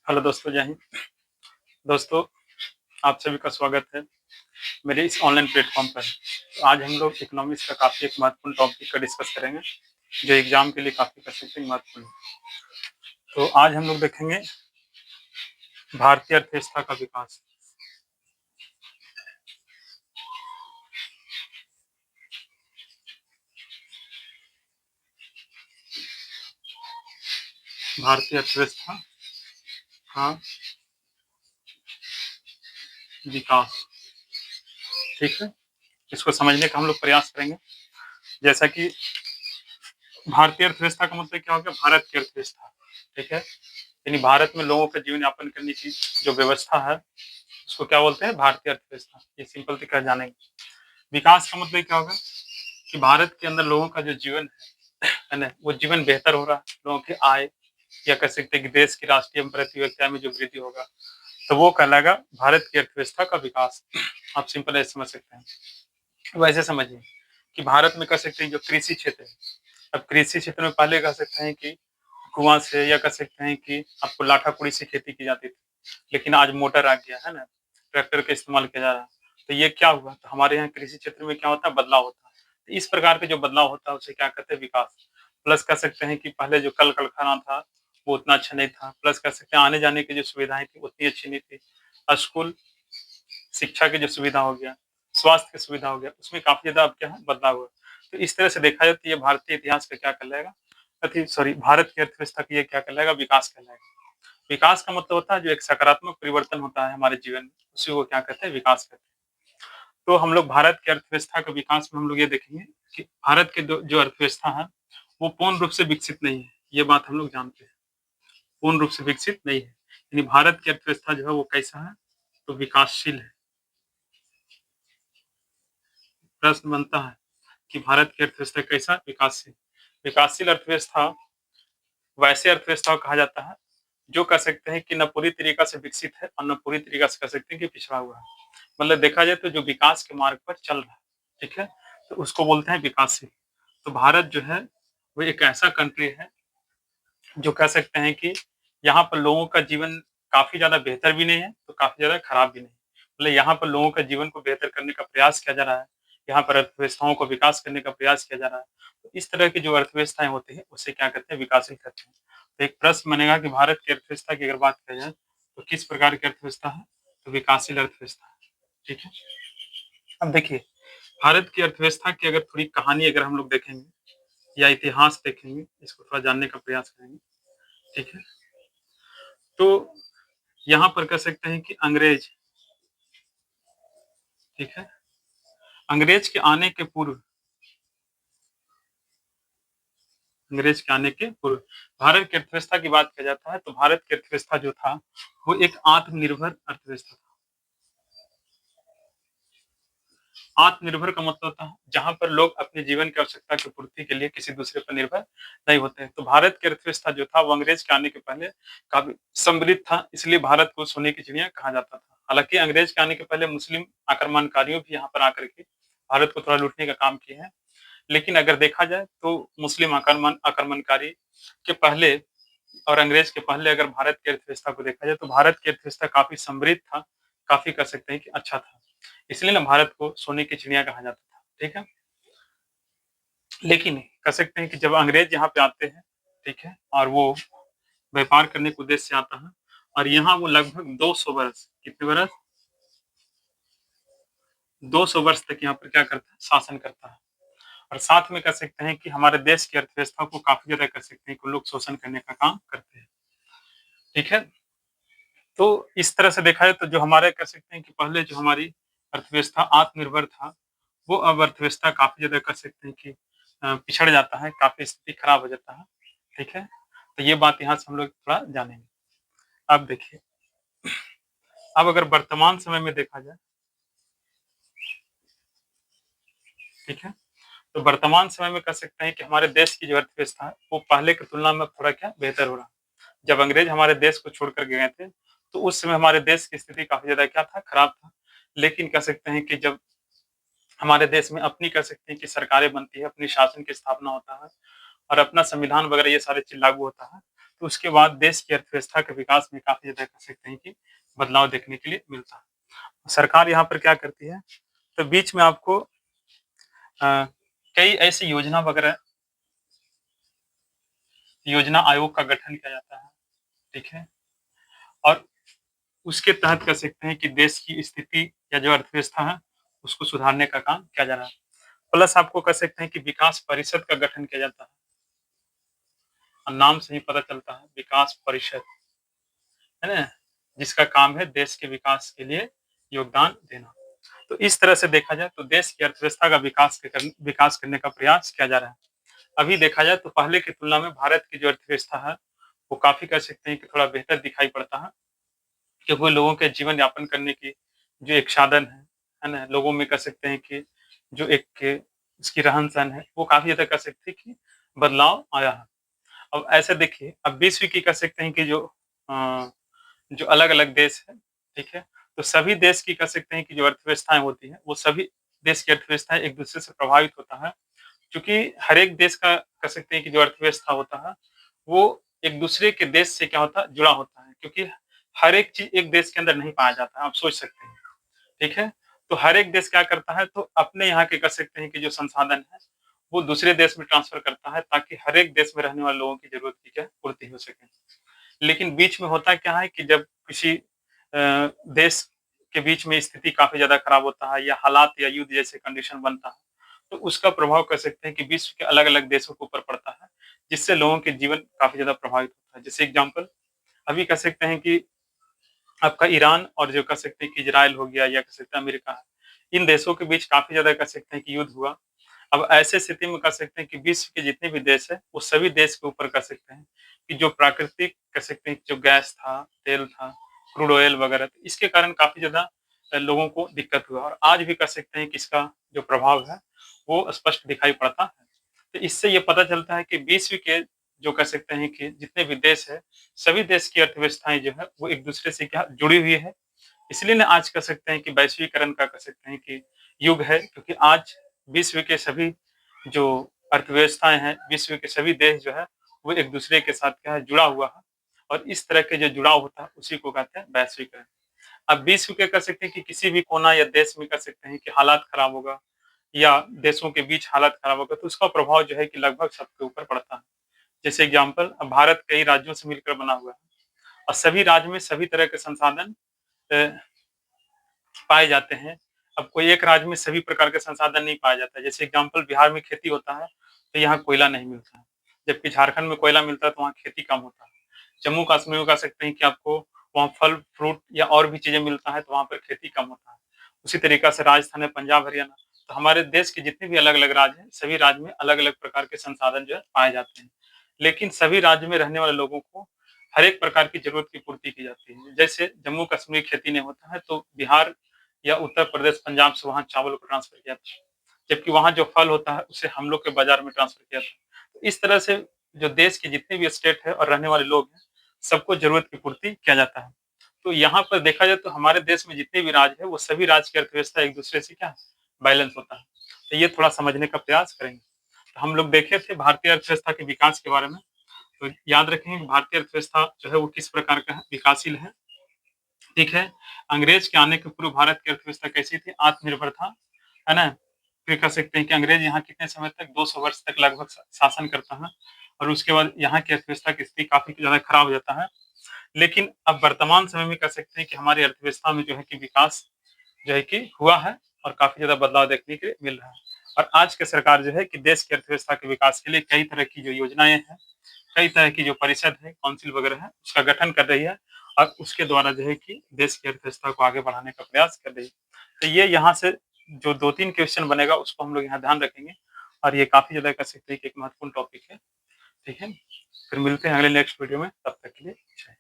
Hello दोस्तों, जय हिंद। दोस्तों, आप सभी का स्वागत है मेरे इस ऑनलाइन प्लेटफ़ॉर्म पर। तो आज हम लोग इकोनॉमिक्स का काफ़ी एक महत्वपूर्ण टॉपिक का डिस्कस करेंगे, जो एग्ज़ाम के लिए काफ़ी कह सकते हैं महत्वपूर्ण है। तो आज हम लोग देखेंगे भारतीय अर्थव्यवस्था का विकास। भारतीय अर्थव्यवस्था का विकास, ठीक है? इसको समझने का हम लोग प्रयास करेंगे। जैसा कि भारतीय अर्थव्यवस्था का मतलब क्या हो गया? भारत की अर्थव्यवस्था, ठीक है? यानी भारत में लोगों का जीवन यापन करने की जो व्यवस्था है, उसको क्या बोलते हैं? भारतीय अर्थव्यवस्था। ये सिंपल तरीका जानेंगे। विकास का मतलब क्या होगा कि भारत के अंदर लोगों का जो जीवन है ना, वो जीवन बेहतर हो रहा है, लोगों की आय या कह सकते हैं कि देश की राष्ट्रीय प्रति व्यक्ति में जो वृद्धि होगा, तो वो कहलाएगा भारत की अर्थव्यवस्था का विकास। आप सिंपल ऐसे समझ सकते हैं। वैसे समझिए कि भारत में कह सकते हैं जो कृषि क्षेत्र है, अब कृषि क्षेत्र में पहले कह सकते हैं कि कुआं से या कह सकते हैं कि आपको लाठा कुड़ी से खेती की जाती थी, लेकिन आज मोटर आ गया है ना, ट्रैक्टर का इस्तेमाल किया जा रहा है। तो ये क्या हुआ? तो हमारे यहाँ कृषि क्षेत्र में क्या होता है? बदलाव होता है। तो इस प्रकार के जो बदलाव होता है उसे क्या कहते हैं? विकास। प्लस कह सकते हैं कि पहले जो कल कारखाना था वो उतना अच्छा नहीं था। प्लस कह सकते हैं आने जाने की जो सुविधाएं थी उतनी अच्छी नहीं थी। स्कूल शिक्षा की जो सुविधा हो गया, स्वास्थ्य की सुविधा हो गया, उसमें काफ़ी ज़्यादा अब क्या है? बदलाव हुआ। तो इस तरह से देखा जाए तो ये भारतीय इतिहास का क्या कहलाएगा? भारत की अर्थव्यवस्था की ये क्या कहलाएगा? विकास कहलाएगा। विकास का मतलब होता है जो एक सकारात्मक परिवर्तन होता है हमारे जीवन में, उसी को क्या कहते हैं? विकास कहते हैं। तो हम लोग भारत की अर्थव्यवस्था का विकास में हम लोग ये देखेंगे कि भारत के जो अर्थव्यवस्था है, वो पूर्ण रूप से विकसित नहीं है। ये बात हम लोग जानते हैं, पूर्ण रूप से विकसित नहीं है। यानी भारत की अर्थव्यवस्था जो है वो कैसा है? तो विकासशील है। प्रश्न बनता है कि भारत की अर्थव्यवस्था कैसा? विकासशील। विकासशील अर्थव्यवस्था वैसे अर्थव्यवस्था को कहा जाता है जो कह सकते हैं कि न पूरी तरीका से विकसित है और न पूरी तरीका से कह सकते हैं कि पिछड़ा हुआ है। मतलब देखा जाए तो जो विकास के मार्ग पर चल रहा है, ठीक है? तो उसको बोलते हैं विकासशील। तो भारत जो है वो एक ऐसा कंट्री है जो कह सकते हैं कि यहाँ पर लोगों का जीवन काफ़ी ज़्यादा बेहतर भी नहीं है, तो काफ़ी ज़्यादा खराब भी नहीं। मतलब यहाँ पर लोगों का जीवन को बेहतर करने का प्रयास किया जा रहा है, यहाँ पर अर्थव्यवस्थाओं को विकास करने का प्रयास किया जा रहा है। तो इस तरह की जो अर्थव्यवस्थाएँ होती हैं, उसे क्या कहते हैं? विकासशील कहते हैं। तो एक प्रश्न बनेगा कि भारत की अर्थव्यवस्था की अगर बात की जाए, तो किस प्रकार की अर्थव्यवस्था है? तो विकासशील अर्थव्यवस्था है, ठीक है? अब देखिए, भारत की अर्थव्यवस्था की अगर थोड़ी कहानी अगर हम लोग देखेंगे या इतिहास देखेंगे, इसको थोड़ा जानने का प्रयास करेंगे, ठीक है? तो यहाँ पर कह सकते हैं कि अंग्रेज, ठीक है? अंग्रेज के आने के पूर्व अंग्रेज के आने के पूर्व भारत की अर्थव्यवस्था की बात किया जाता है, तो भारत की अर्थव्यवस्था जो था, वो एक आत्मनिर्भर अर्थव्यवस्था था। आत्मनिर्भर का मतलब होता है जहाँ पर लोग अपने जीवन की आवश्यकता की पूर्ति के लिए किसी दूसरे पर निर्भर नहीं होते हैं। तो भारत की अर्थव्यवस्था जो था, वो अंग्रेज के आने के पहले काफ़ी समृद्ध था, इसलिए भारत को सोने की चिड़िया कहा जाता था। हालाँकि अंग्रेज के आने के पहले मुस्लिम आक्रमणकारियों भी यहाँ पर आकर के भारत को थोड़ा लूटने का काम किए हैं। लेकिन अगर देखा जाए तो मुस्लिम आक्रमणकारी के पहले और अंग्रेज के पहले अगर भारत की अर्थव्यवस्था को देखा जाए तो भारत की अर्थव्यवस्था काफ़ी समृद्ध था, काफ़ी कह सकते हैं कि अच्छा था। इसलिए ना भारत को सोने की चिड़िया कहा जाता था, ठीक है? लेकिन कह सकते हैं कि जब अंग्रेज यहाँ पे आते हैं, ठीक है? और वो व्यापार करने के उद्देश्य से आता है और यहाँ वो लगभग 200 वर्ष, कितने वर्ष? 200 वर्ष तक यहाँ पर क्या करता है? शासन करता है। और साथ में कह सकते हैं कि हमारे देश की अर्थव्यवस्था को काफ़ी ज़्यादा कह सकते हैं कि लोग शोषण करने का काम करते हैं, ठीक है? तो इस तरह से देखा जाए तो जो हमारे कह सकते हैं कि पहले जो हमारी अर्थव्यवस्था आत्मनिर्भर था, वो अब अर्थव्यवस्था काफ़ी ज़्यादा कह सकते हैं कि पिछड़ जाता है, काफ़ी स्थिति खराब हो जाता है, ठीक है? तो ये बात यहाँ से हम लोग थोड़ा जानेंगे। अब देखिए, अब अगर वर्तमान समय में देखा जाए, ठीक है? तो वर्तमान समय में कह सकते हैं कि हमारे देश की जो अर्थव्यवस्था है, वो पहले की तुलना में थोड़ा क्या बेहतर हो रहा है। जब अंग्रेज हमारे देश को छोड़ कर के गए थे, तो उस समय हमारे देश की स्थिति काफ़ी ज़्यादा क्या था? खराब था। लेकिन कह सकते हैं कि जब हमारे देश में अपनी कह सकते हैं कि सरकारें बनती है, अपनी शासन की स्थापना होता है और अपना संविधान वगैरह ये सारी चीज़ लागू होता है, तो उसके बाद देश की अर्थव्यवस्था के विकास में काफ़ी ज़्यादा कह सकते हैं कि बदलाव देखने के लिए मिलता है। सरकार यहाँ पर क्या करती है, तो बीच में आपको कई ऐसी योजना आयोग का गठन किया जाता है, ठीक है? और उसके तहत कह सकते हैं कि देश की स्थिति या जो अर्थव्यवस्था है, उसको सुधारने का काम किया जा रहा है। प्लस आपको कह सकते हैं कि विकास परिषद का गठन किया जाता है। नाम से ही पता चलता है विकास परिषद, है ना? जिसका काम है देश के विकास के लिए योगदान देना। तो इस तरह से देखा जाए तो देश की अर्थव्यवस्था का विकास करने का प्रयास किया जा रहा है। अभी देखा जाए तो पहले की तुलना में भारत की जो अर्थव्यवस्था है, वो काफ़ी कह सकते हैं कि थोड़ा बेहतर दिखाई पड़ता है, क्योंकि लोगों के जीवन यापन करने की जो एक साधन है ना? लोगों में कह सकते हैं कि जो एक उसकी रहन-सहन है, वो काफ़ी ज़्यादा कह सकते हैं कि बदलाव आया है। अब ऐसे देखिए, अब विश्व की कह सकते हैं कि अ, जो अलग-अलग देश है, ठीक है? तो सभी देश की कह सकते हैं कि जो अर्थव्यवस्थाएँ होती हैं, वो सभी देश की अर्थव्यवस्थाएँ एक-दूसरे से प्रभावित होता है। क्योंकि हर एक देश का कह सकते हैं कि जो अर्थव्यवस्था होता है, वो एक-दूसरे के देश से क्या होता है, जुड़ा होता है। क्योंकि हर एक चीज़ एक देश के अंदर नहीं पाया जाता है, आप सोच सकते हैं, ठीक है? तो हर एक देश क्या करता है, तो अपने यहाँ के कह सकते हैं कि जो संसाधन है, वो दूसरे देश में ट्रांसफ़र करता है, ताकि हर एक देश में रहने वाले लोगों की ज़रूरत की क्या पूर्ति हो सके। लेकिन बीच में होता क्या है कि जब किसी देश के बीच में स्थिति काफ़ी ज़्यादा खराब होता है या हालात या युद्ध जैसे कंडीशन बनता है, तो उसका प्रभाव कह सकते हैं कि विश्व के अलग-अलग देशों के ऊपर पड़ता है, जिससे लोगों के जीवन काफ़ी ज़्यादा प्रभावित होता है। जैसे एग्ज़ाम्पल अभी कह सकते हैं कि आपका ईरान और जो कह सकते हैं कि इज़राइल हो गया या कह सकते हैं अमेरिका है, इन देशों के बीच काफ़ी ज़्यादा कह सकते हैं कि युद्ध हुआ। अब ऐसे स्थिति में कह सकते हैं कि विश्व के जितने भी देश हैं, वो सभी देश के ऊपर कह सकते हैं कि जो प्राकृतिक कह सकते हैं कि जो गैस था, तेल था, क्रूड ऑयल वगैरह, तो इसके कारण काफ़ी ज़्यादा लोगों को दिक्कत हुआ और आज भी कह सकते हैं कि इसका जो प्रभाव है, वो स्पष्ट दिखाई पड़ता है। तो इससे ये पता चलता है कि विश्व के जो कह सकते हैं कि जितने भी देश हैं, सभी देश की अर्थव्यवस्थाएँ जो है, वो एक-दूसरे से क्या जुड़ी हुई है। इसलिए ना आज कह सकते हैं कि वैश्वीकरण का कह सकते हैं कि युग है, क्योंकि आज विश्व के सभी जो अर्थव्यवस्थाएँ हैं, विश्व के सभी देश जो है, वो एक-दूसरे के साथ क्या है जुड़ा हुआ है और इस तरह के जो जुड़ाव होता है, उसी को कहते हैं वैश्वीकरण। अब विश्व के कह सकते हैं कि किसी भी कोना या देश में कह सकते हैं कि हालात खराब होगा या देशों के बीच हालात खराब होगा, तो उसका प्रभाव जो है कि लगभग सबके ऊपर पड़ता है। जैसे एग्ज़ाम्पल अब भारत कई राज्यों से मिलकर बना हुआ है और सभी राज्य में सभी तरह के संसाधन अ, पाए जाते हैं। अब कोई एक राज्य में सभी प्रकार के संसाधन नहीं पाया जाता है। जैसे एग्ज़ाम्पल बिहार में खेती होता है, तो यहाँ कोयला नहीं मिलता है। जबकि झारखंड में कोयला मिलता है, तो वहाँ खेती कम होता है। जम्मू-कश्मीर में कह सकते हैं कि आपको वहाँ फल-फ्रूट या और भी चीज़ें मिलता है, तो वहाँ पर खेती कम होता है। उसी तरीक़ा से राजस्थान में पंजाब, हरियाणा, तो हमारे देश के जितने भी अलग-अलग राज्य हैं, सभी राज्य में अलग-अलग प्रकार के संसाधन जो है पाए जाते हैं। लेकिन सभी राज्य में रहने वाले लोगों को हर एक प्रकार की ज़रूरत की पूर्ति की जाती है। जैसे जम्मू-कश्मीर खेती नहीं होता है, तो बिहार या उत्तर प्रदेश, पंजाब से वहाँ चावल को ट्रांसफ़र किया जाता है। जबकि वहाँ जो फल होता है, उसे हम लोग के बाज़ार में ट्रांसफ़र किया जाता है। तो इस तरह से जो देश के जितने भी स्टेट है और रहने वाले लोग हैं, सबको ज़रूरत की पूर्ति किया जाता है। तो यहाँ पर देखा जाए तो हमारे देश में जितने भी राज्य हैं, वो सभी राज्य की अर्थव्यवस्था एक-दूसरे से क्या है, बैलेंस होता है। तो ये थोड़ा समझने का प्रयास करेंगे। तो हम लोग देखे थे भारतीय अर्थव्यवस्था के विकास के बारे में, तो याद रखें कि भारतीय अर्थव्यवस्था जो है वो किस प्रकार का है, विकासशील है, ठीक है? अंग्रेज के आने के पूर्व भारत की अर्थव्यवस्था कैसी थी? आत्मनिर्भर था, है ना? फिर कह सकते हैं कि अंग्रेज यहाँ कितने समय तक 200 वर्ष तक लगभग शासन करता है और उसके बाद यहाँ की अर्थव्यवस्था की स्थिति काफ़ी ज़्यादा खराब हो जाता है। लेकिन अब वर्तमान समय में कह सकते हैं कि हमारी अर्थव्यवस्था में जो है कि विकास जो है कि हुआ है और काफ़ी ज़्यादा बदलाव देखने के लिए मिल रहा है। और आज की सरकार जो है कि देश की अर्थव्यवस्था के विकास के लिए कई तरह की जो योजनाएँ हैं, कई तरह की जो परिषद है, काउंसिल वगैरह है, उसका गठन कर रही है और उसके द्वारा जो है कि देश की अर्थव्यवस्था को आगे बढ़ाने का प्रयास कर रही है। तो ये यहाँ से जो 2-3 क्वेश्चन बनेगा उसको हम लोग यहाँ ध्यान रखेंगे और ये काफ़ी ज़्यादा कह सकते हैं कि एक महत्वपूर्ण टॉपिक है, ठीक है? फिर मिलते हैं अगले नेक्स्ट वीडियो में, तब तक के लिए जय